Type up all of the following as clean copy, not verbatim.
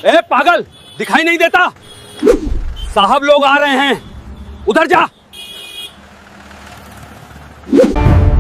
ए पागल, दिखाई नहीं देता? साहब लोग आ रहे हैं, उधर जा।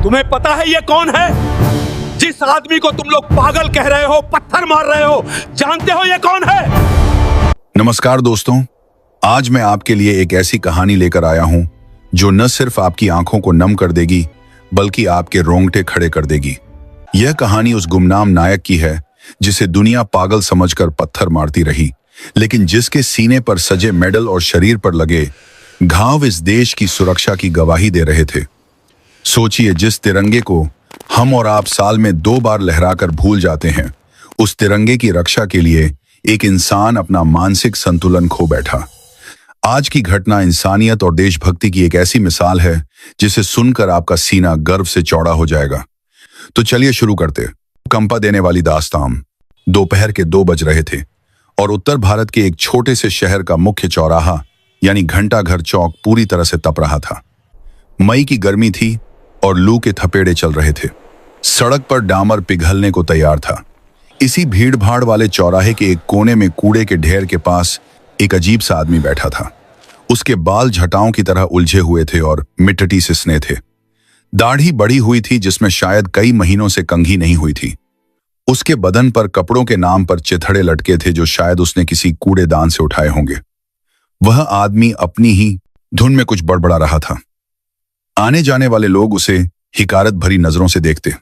तुम्हें पता है ये कौन है? जिस आदमी को तुम लोग पागल कह रहे हो, पत्थर मार रहे हो, जानते हो ये कौन है? नमस्कार दोस्तों, आज मैं आपके लिए एक ऐसी कहानी लेकर आया हूं जो न सिर्फ आपकी आंखों को नम कर देगी बल्कि आपके रोंगटे खड़े कर देगी। यह कहानी उस गुमनाम नायक की है जिसे दुनिया पागल समझकर पत्थर मारती रही, लेकिन जिसके सीने पर सजे मेडल और शरीर पर लगे घाव इस देश की सुरक्षा की गवाही दे रहे थे। सोचिए, जिस तिरंगे को हम और आप साल में 2 बार लहराकर भूल जाते हैं, उस तिरंगे की रक्षा के लिए एक इंसान अपना मानसिक संतुलन खो बैठा। आज की घटना इंसानियत और देशभक्ति की एक ऐसी मिसाल है जिसे सुनकर आपका सीना गर्व से चौड़ा हो जाएगा। तो चलिए शुरू करते। कंपा देने वाली दास्तान। दोपहर के 2 बज रहे थे और उत्तर भारत के एक छोटे से शहर का मुख्य चौराहा यानी घंटाघर चौक पूरी तरह से तप रहा था। मई की गर्मी थी और लू के थपेड़े चल रहे थे। सड़क पर डामर पिघलने को तैयार था। इसी भीड़ भाड़ वाले चौराहे के एक कोने में कूड़े के ढेर के पास एक अजीब सा आदमी बैठा था। उसके बाल झटाओं की तरह उलझे हुए थे और मिट्टी से सने थे। दाढ़ी बढ़ी हुई थी जिसमें शायद कई महीनों से कंघी नहीं हुई थी। उसके बदन पर कपड़ों के नाम पर चिथड़े लटके थे जो शायद उसने किसी कूड़ेदान से उठाए होंगे। वह आदमी अपनी ही धुन में कुछ बड़बड़ा रहा था। आने जाने वाले लोग उसे हिकारत भरी नजरों से देखते।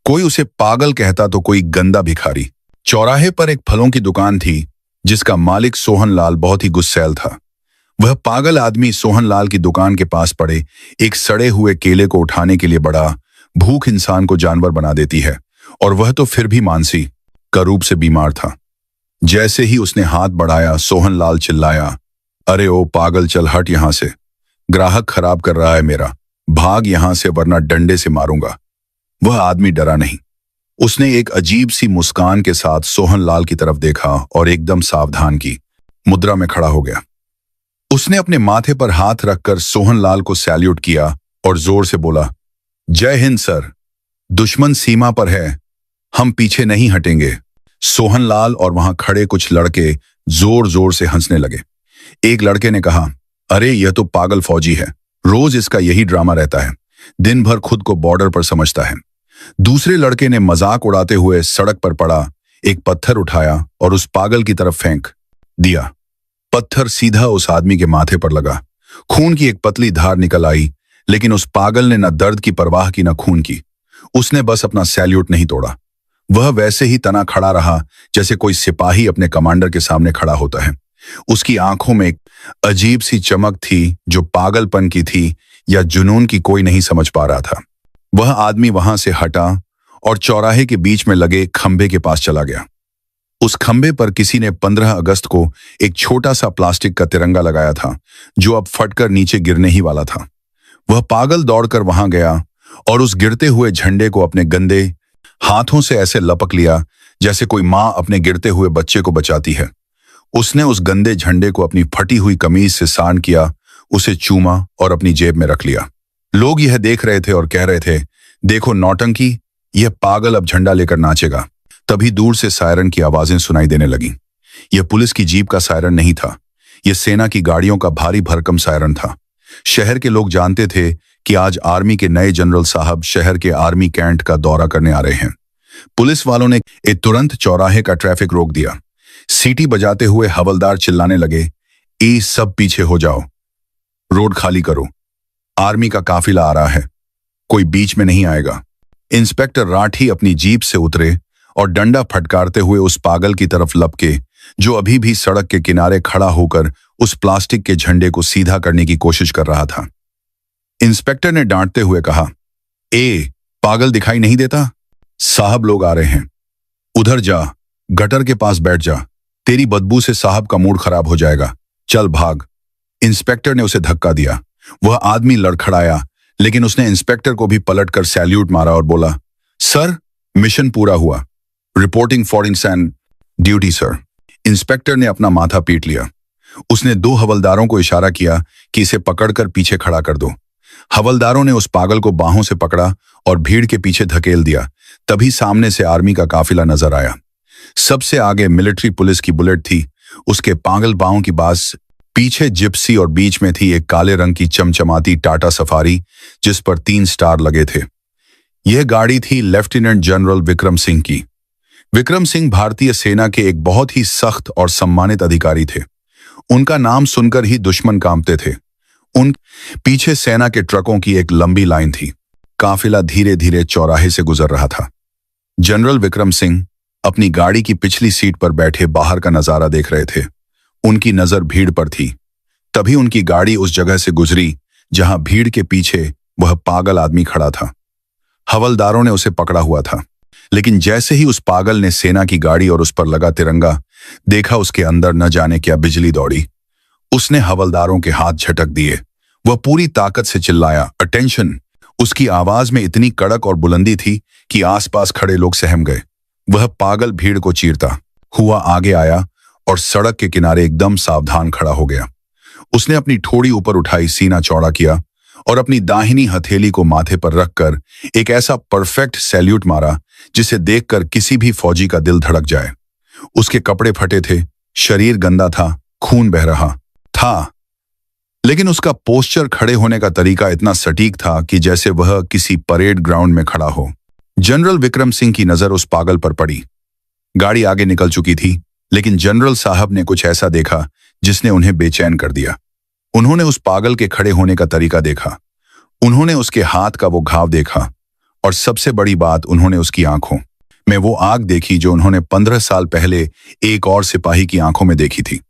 कोई उसे पागल कहता तो कोई गंदा भिखारी। चौराहे पर एक फलों की दुकान थी जिसका मालिक सोहनलाल बहुत ही गुस्सैल था। वह पागल आदमी सोहनलाल की दुकान के पास पड़े एक सड़े हुए केले को उठाने के लिए बड़ा। भूख इंसान को जानवर बना देती है और वह तो फिर भी मानसी का रूप से बीमार था। जैसे ही उसने हाथ बढ़ाया, सोहनलाल चिल्लाया, अरे ओ पागल, चल हट यहां से, ग्राहक खराब कर रहा है मेरा, भाग यहां से वरना डंडे से मारूंगा। वह आदमी डरा नहीं। उसने एक अजीब सी मुस्कान के साथ सोहनलाल की तरफ देखा और एकदम सावधान की मुद्रा में खड़ा हो गया। उसने अपने माथे पर हाथ रखकर सोहनलाल को सैल्यूट किया और जोर से बोला, जय हिंद सर, दुश्मन सीमा पर है, हम पीछे नहीं हटेंगे। सोहनलाल और वहां खड़े कुछ लड़के जोर जोर से हंसने लगे। एक लड़के ने कहा, अरे यह तो पागल फौजी है, रोज इसका यही ड्रामा रहता है, दिन भर खुद को बॉर्डर पर समझता है। दूसरे लड़के ने मजाक उड़ाते हुए सड़क पर पड़ा एक पत्थर उठाया और उस पागल की तरफ फेंक दिया। पत्थर सीधा उस आदमी के माथे पर लगा। खून की एक पतली धार निकल आई, लेकिन उस पागल ने न दर्द की परवाह की न खून की। उसने बस अपना सैल्यूट नहीं तोड़ा। वह वैसे ही तना खड़ा रहा जैसे कोई सिपाही अपने कमांडर के सामने खड़ा होता है। उसकी आंखों में एक अजीब सी चमक थी जो पागलपन की थी या जुनून की, कोई नहीं समझ पा रहा था। वह आदमी वहां से हटा और चौराहे के बीच में लगे खंभे के पास चला गया। उस खंभे पर किसी ने 15 अगस्त को एक छोटा सा प्लास्टिक का तिरंगा लगाया था जो अब फटकर नीचे गिरने ही वाला था। वह पागल दौड़कर वहां गया और उस गिरते हुए झंडे को अपने गंदे हाथों से ऐसे लपक लिया जैसे कोई मां अपने गिरते हुए बच्चे को बचाती है। उसने उस गंदे झंडे को अपनी फटी हुई कमीज से सान किया, उसे चूमा और अपनी जेब में रख लिया। लोग यह देख रहे थे और कह रहे थे, देखो नौटंकी, यह पागल अब झंडा लेकर नाचेगा। तभी दूर से सायरन की आवाजें सुनाई देने लगीं। यह पुलिस की जीप का सायरन नहीं था, यह सेना की गाड़ियों का भारी भरकम सायरन था। शहर के लोग जानते थे कि आज आर्मी के नए जनरल साहब शहर के आर्मी कैंट का दौरा करने आ रहे हैं। पुलिस वालों ने तुरंत चौराहे का ट्रैफिक रोक दिया। सीटी बजाते हुए हवलदार चिल्लाने लगे, ई सब पीछे हो जाओ, रोड खाली करो, आर्मी का काफिला आ रहा है, कोई बीच में नहीं आएगा। इंस्पेक्टर राठी अपनी जीप से उतरे और डंडा फटकारते हुए उस पागल की तरफ लपके जो अभी भी सड़क के किनारे खड़ा होकर उस प्लास्टिक के झंडे को सीधा करने की कोशिश कर रहा था। इंस्पेक्टर ने डांटते हुए कहा, ए पागल, दिखाई नहीं देता? साहब लोग आ रहे हैं, उधर जा, गटर के पास बैठ जा, तेरी बदबू से साहब का मूड खराब हो जाएगा, चल भाग। इंस्पेक्टर ने उसे धक्का दिया। वह आदमी लड़खड़ाया, लेकिन उसने इंस्पेक्टर को भी पलटकर सैल्यूट मारा और बोला, सर मिशन पूरा हुआ, रिपोर्टिंग फॉर इंसान ड्यूटी सर। इंस्पेक्टर ने अपना माथा पीट लिया। उसने 2 हवलदारों को इशारा किया कि इसे पकड़कर पीछे खड़ा कर दो। हवलदारों ने उस पागल को बाहों से पकड़ा और भीड़ के पीछे धकेल दिया। तभी सामने से आर्मी का काफिला नजर आया। सबसे आगे मिलिट्री पुलिस की बुलेट थी, उसके पागल पांव की बास, पीछे जिप्सी और बीच में थी एक काले रंग की चमचमाती टाटा सफारी जिस पर 3 स्टार लगे थे। यह गाड़ी थी लेफ्टिनेंट जनरल विक्रम सिंह की। विक्रम सिंह भारतीय सेना के एक बहुत ही सख्त और सम्मानित अधिकारी थे। उनका नाम सुनकर ही दुश्मन कांपते थे। उन पीछे सेना के ट्रकों की एक लंबी लाइन थी। काफिला धीरे धीरे चौराहे से गुजर रहा था। जनरल विक्रम सिंह अपनी गाड़ी की पिछली सीट पर बैठे बाहर का नजारा देख रहे थे। उनकी नजर भीड़ पर थी। तभी उनकी गाड़ी उस जगह से गुजरी जहां भीड़ के पीछे वह पागल आदमी खड़ा था। हवलदारों ने उसे पकड़ा हुआ था, लेकिन जैसे ही उस पागल ने सेना की गाड़ी और उस पर लगा तिरंगा देखा, उसके अंदर न जाने क्या बिजली दौड़ी। उसने हवलदारों के हाथ झटक दिए। वह पूरी ताकत से चिल्लाया, अटेंशन। उसकी आवाज में इतनी कड़क और बुलंदी थी कि आसपास खड़े लोग सहम गए। वह पागल भीड़ को चीरता हुआ आगे आया और सड़क के किनारे एकदम सावधान खड़ा हो गया। उसने अपनी ठोड़ी ऊपर उठाई, सीना चौड़ा किया और अपनी दाहिनी हथेली को माथे पर रखकर एक ऐसा परफेक्ट सैल्यूट मारा जिसे देखकर किसी भी फौजी का दिल धड़क जाए। उसके कपड़े फटे थे, शरीर गंदा था, खून बह रहा था, लेकिन उसका पोस्चर, खड़े होने का तरीका इतना सटीक था कि जैसे वह किसी परेड ग्राउंड में खड़ा हो। जनरल विक्रम सिंह की नजर उस पागल पर पड़ी। गाड़ी आगे निकल चुकी थी, लेकिन जनरल साहब ने कुछ ऐसा देखा जिसने उन्हें बेचैन कर दिया। उन्होंने उस पागल के खड़े होने का तरीका देखा, उन्होंने उसके हाथ का वो घाव देखा, और सबसे बड़ी बात, उन्होंने उसकी आंखों में वो आग देखी जो उन्होंने 15 साल पहले एक और सिपाही की आंखों में देखी थी।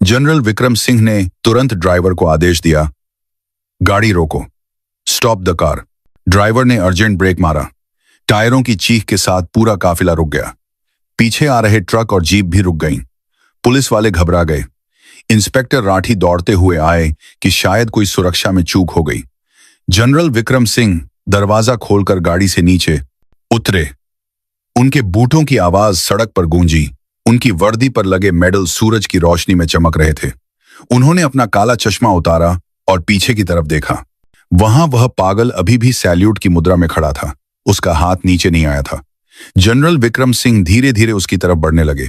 जनरल विक्रम सिंह ने तुरंत ड्राइवर को आदेश दिया, गाड़ी रोको, स्टॉप द कार। ड्राइवर ने अर्जेंट ब्रेक मारा। टायरों की चीख के साथ पूरा काफिला रुक गया। पीछे आ रहे ट्रक और जीप भी रुक गईं। पुलिस वाले घबरा गए। इंस्पेक्टर राठी दौड़ते हुए आए कि शायद कोई सुरक्षा में चूक हो गई। जनरल विक्रम सिंह दरवाजा खोलकर गाड़ी से नीचे उतरे। उनके बूटों की आवाज सड़क पर गूंजी। उनकी वर्दी पर लगे मेडल सूरज की रोशनी में चमक रहे थे। उन्होंने अपना काला चश्मा उतारा और पीछे की तरफ देखा। वहां वह पागल अभी भी सैल्यूट की मुद्रा में खड़ा था। उसका हाथ नीचे नहीं आया था। जनरल विक्रम सिंह धीरे धीरे उसकी तरफ बढ़ने लगे।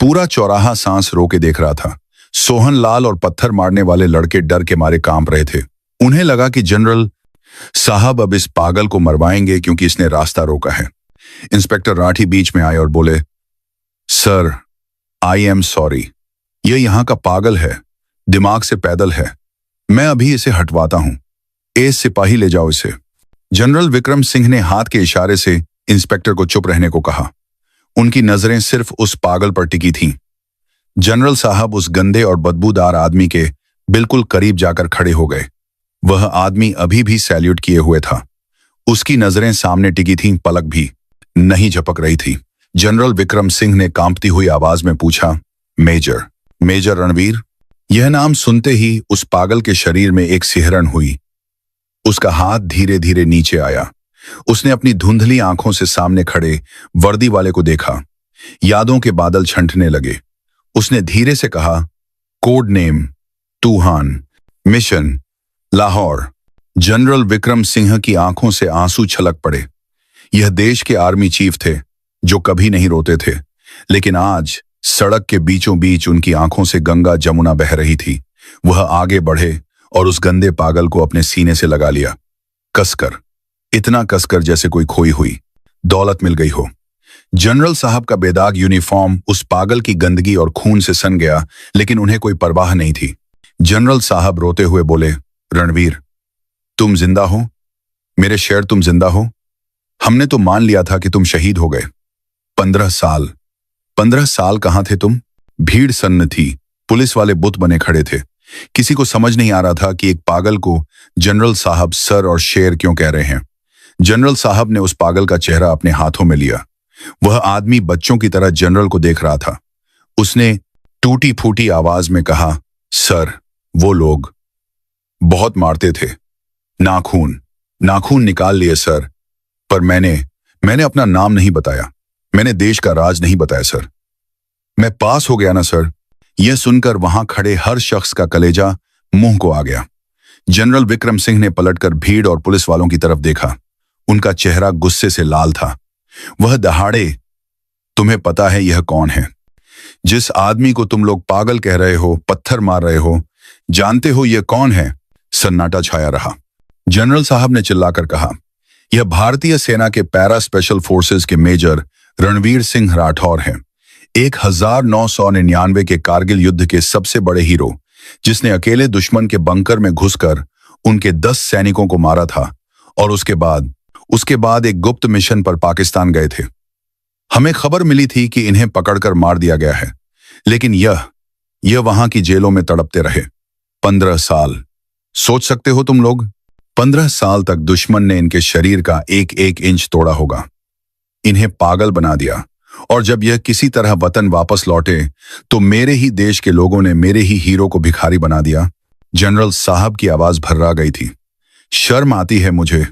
पूरा चौराहा सांस रोके देख रहा था। सोहनलाल और पत्थर मारने वाले लड़के डर के मारे कांप रहे थे। उन्हें लगा कि जनरल साहब अब इस पागल को मरवाएंगे क्योंकि इसने रास्ता रोका है। इंस्पेक्टर राठी बीच में आए और बोले, सर, आई एम सॉरी, यह यहां का पागल है, दिमाग से पैदल है, मैं अभी इसे हटवाता हूं। सिपाही ले जाओ इसे। जनरल विक्रम सिंह ने हाथ के इशारे से इंस्पेक्टर को चुप रहने को कहा। उनकी नजरें सिर्फ उस पागल पर टिकी थीं। जनरल साहब उस गंदे और बदबूदार आदमी के बिल्कुल करीब जाकर खड़े हो गए। वह आदमी अभी भी सैल्यूट किए हुए था। उसकी नजरें सामने टिकी थीं, पलक भी नहीं झपक रही थी। जनरल विक्रम सिंह ने कांपती हुई आवाज में पूछा, मेजर, मेजर रणवीर? यह नाम सुनते ही उस पागल के शरीर में एक सिहरन हुई। उसका हाथ धीरे धीरे नीचे आया। उसने अपनी धुंधली आंखों से सामने खड़े वर्दी वाले को देखा। यादों के बादल छंटने लगे। उसने धीरे से कहा, कोड नेम तूहान, मिशन लाहौर। जनरल विक्रम सिंह की आंखों से आंसू छलक पड़े। यह देश के आर्मी चीफ थे जो कभी नहीं रोते थे, लेकिन आज सड़क के बीचों बीच उनकी आंखों से गंगा जमुना बह रही थी। वह आगे बढ़े और उस गंदे पागल को अपने सीने से लगा लिया, कसकर, इतना कसकर जैसे कोई खोई हुई दौलत मिल गई हो। जनरल साहब का बेदाग यूनिफॉर्म उस पागल की गंदगी और खून से सन गया, लेकिन उन्हें कोई परवाह नहीं थी। जनरल साहब रोते हुए बोले, रणवीर, तुम जिंदा हो, मेरे शेर, तुम जिंदा हो। हमने तो मान लिया था कि तुम शहीद हो गए। 15 साल कहां थे तुम? भीड़ सन्न थी। पुलिस वाले बुत बने खड़े थे। किसी को समझ नहीं आ रहा था कि एक पागल को जनरल साहब सर और शेर क्यों कह रहे हैं। जनरल साहब ने उस पागल का चेहरा अपने हाथों में लिया। वह आदमी बच्चों की तरह जनरल को देख रहा था। उसने टूटी फूटी आवाज में कहा, सर, वो लोग बहुत मारते थे, नाखून निकाल लिए सर, पर मैंने अपना नाम नहीं बताया, मैंने देश का राज नहीं बताया सर। मैं पास हो गया ना सर। यह सुनकर वहां खड़े हर शख्स का कलेजा मुंह को आ गया। जनरल विक्रम सिंह ने पलटकर भीड़ और पुलिस वालों की तरफ देखा। उनका चेहरा गुस्से से लाल था। वह दहाड़े तुम्हें पता है यह कौन है? जिस आदमी को तुम लोग पागल कह रहे हो, पत्थर मार रहे हो, जानते हो यह कौन है? सन्नाटा छाया रहा। जनरल साहब ने चिल्लाकर कहा, यह भारतीय सेना के पैरा स्पेशल फोर्सेस के मेजर रणवीर सिंह राठौर हैं। 1999 के कारगिल युद्ध के सबसे बड़े हीरो, जिसने अकेले दुश्मन के बंकर में घुसकर उनके 10 सैनिकों को मारा था और उसके बाद एक गुप्त मिशन पर पाकिस्तान गए थे। हमें खबर मिली थी कि इन्हें पकड़कर मार दिया गया है, लेकिन यह वहां की जेलों में तड़पते रहे 15 साल। सोच सकते हो तुम लोग, 15 साल तक दुश्मन ने इनके शरीर का एक एक इंच तोड़ा होगा, इन्हें पागल बना दिया। और जब यह किसी तरह वतन वापस लौटे तो मेरे ही देश के लोगों ने मेरे ही हीरो को भिखारी बना दिया। जनरल साहब की आवाज भर्रा गई थी। शर्म आती है मुझे।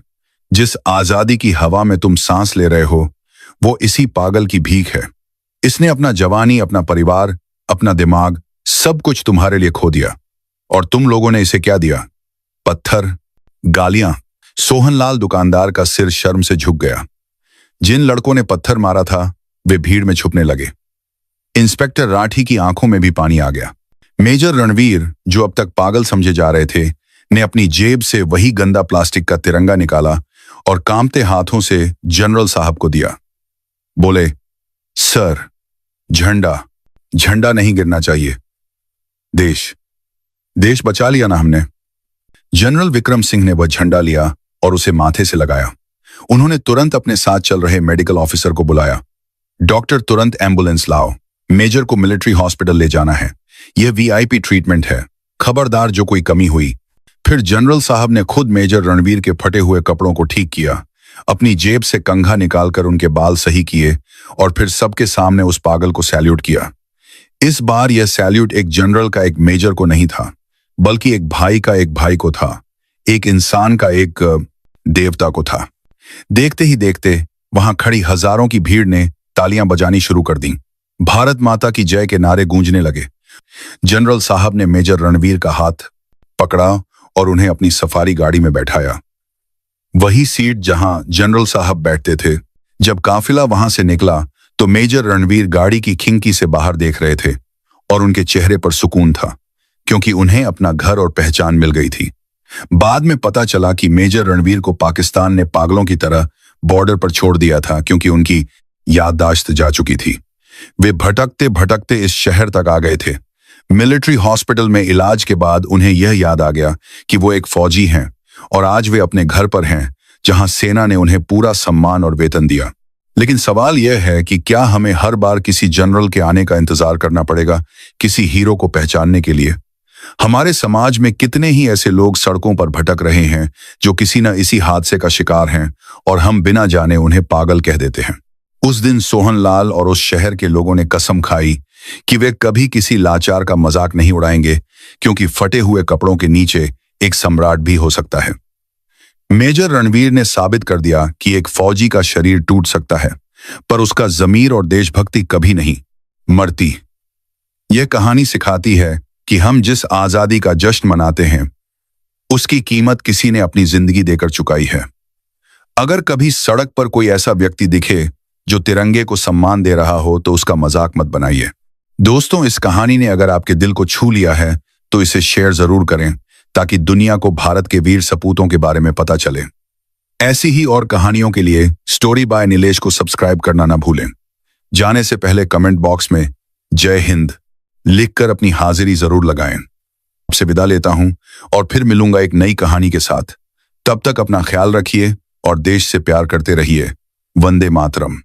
जिस आजादी की हवा में तुम सांस ले रहे हो, वो इसी पागल की भीख है। इसने अपना जवानी, अपना परिवार, अपना दिमाग, सब कुछ तुम्हारे लिए खो दिया। और तुम लोगों ने इसे क्या दिया? पत्थर, गालियां। सोहनलाल दुकानदार का सिर शर्म से झुक गया। जिन लड़कों ने पत्थर मारा था वे भीड़ में छुपने लगे। इंस्पेक्टर राठी की आंखों में भी पानी आ गया। मेजर रणवीर, जो अब तक पागल समझे जा रहे थे, ने अपनी जेब से वही गंदा प्लास्टिक का तिरंगा निकाला और कांपते हाथों से जनरल साहब को दिया। बोले, सर, झंडा नहीं गिरना चाहिए। देश बचा लिया ना हमने। जनरल विक्रम सिंह ने वह झंडा लिया और उसे माथे से लगाया। उन्होंने तुरंत अपने साथ चल रहे मेडिकल ऑफिसर को बुलाया। डॉक्टर, तुरंत एम्बुलेंस लाओ, मेजर को मिलिट्री हॉस्पिटल ले जाना है। यह वीआईपी ट्रीटमेंट है, खबरदार जो कोई कमी हुई। फिर जनरल साहब ने खुद मेजर रणवीर के फटे हुए कपड़ों को ठीक किया, अपनी जेब से कंघा निकालकर उनके बाल सही किए और फिर सबके सामने उस पागल को सैल्यूट किया। इस बार यह सैल्यूट एक जनरल का एक मेजर को नहीं था, बल्कि एक भाई का एक भाई को था, एक इंसान का एक देवता को था। देखते ही देखते वहां खड़ी हजारों की भीड़ ने तालियां बजानी शुरू कर दी। भारत माता की जय के नारे गूंजने लगे। जनरल साहब ने मेजर रणवीर का हाथ पकड़ा और उन्हें अपनी सफारी गाड़ी में बैठाया, वही सीट जहां जनरल साहब बैठते थे। जब काफिला वहां से निकला तो मेजर रणवीर गाड़ी की खिड़की से बाहर देख रहे थे और उनके चेहरे पर सुकून था, क्योंकि उन्हें अपना घर और पहचान मिल गई थी। बाद में पता चला कि मेजर रणवीर को पाकिस्तान ने पागलों की तरह बॉर्डर पर छोड़ दिया था, क्योंकि उनकी याददाश्त जा चुकी थी। वे भटकते भटकते इस शहर तक आ गए थे। मिलिट्री हॉस्पिटल में इलाज के बाद उन्हें यह याद आ गया कि वो एक फौजी हैं और आज वे अपने घर पर हैं, जहां सेना ने उन्हें पूरा सम्मान और वेतन दिया। लेकिन सवाल यह है कि क्या हमें हर बार किसी जनरल के आने का इंतजार करना पड़ेगा किसी हीरो को पहचानने के लिए? हमारे समाज में कितने ही ऐसे लोग सड़कों पर भटक रहे हैं जो किसी न इसी हादसे का शिकार हैं और हम बिना जाने उन्हें पागल कह देते हैं। उस दिन सोहनलाल और उस शहर के लोगों ने कसम खाई कि वे कभी किसी लाचार का मजाक नहीं उड़ाएंगे, क्योंकि फटे हुए कपड़ों के नीचे एक सम्राट भी हो सकता है। मेजर रणवीर ने साबित कर दिया कि एक फौजी का शरीर टूट सकता है, पर उसका जमीर और देशभक्ति कभी नहीं मरती। यह कहानी सिखाती है कि हम जिस आजादी का जश्न मनाते हैं, उसकी कीमत किसी ने अपनी जिंदगी देकर चुकाई है। अगर कभी सड़क पर कोई ऐसा व्यक्ति दिखे जो तिरंगे को सम्मान दे रहा हो, तो उसका मजाक मत बनाइए। दोस्तों, इस कहानी ने अगर आपके दिल को छू लिया है तो इसे शेयर जरूर करें, ताकि दुनिया को भारत के वीर सपूतों के बारे में पता चले। ऐसी ही और कहानियों के लिए स्टोरी बाय नीलेश को सब्सक्राइब करना ना भूलें। जाने से पहले कमेंट बॉक्स में जय हिंद लिखकर अपनी हाजिरी जरूर लगाएं। आपसे विदा लेता हूं और फिर मिलूंगा एक नई कहानी के साथ। तब तक अपना ख्याल रखिए और देश से प्यार करते रहिए। वंदे मातरम।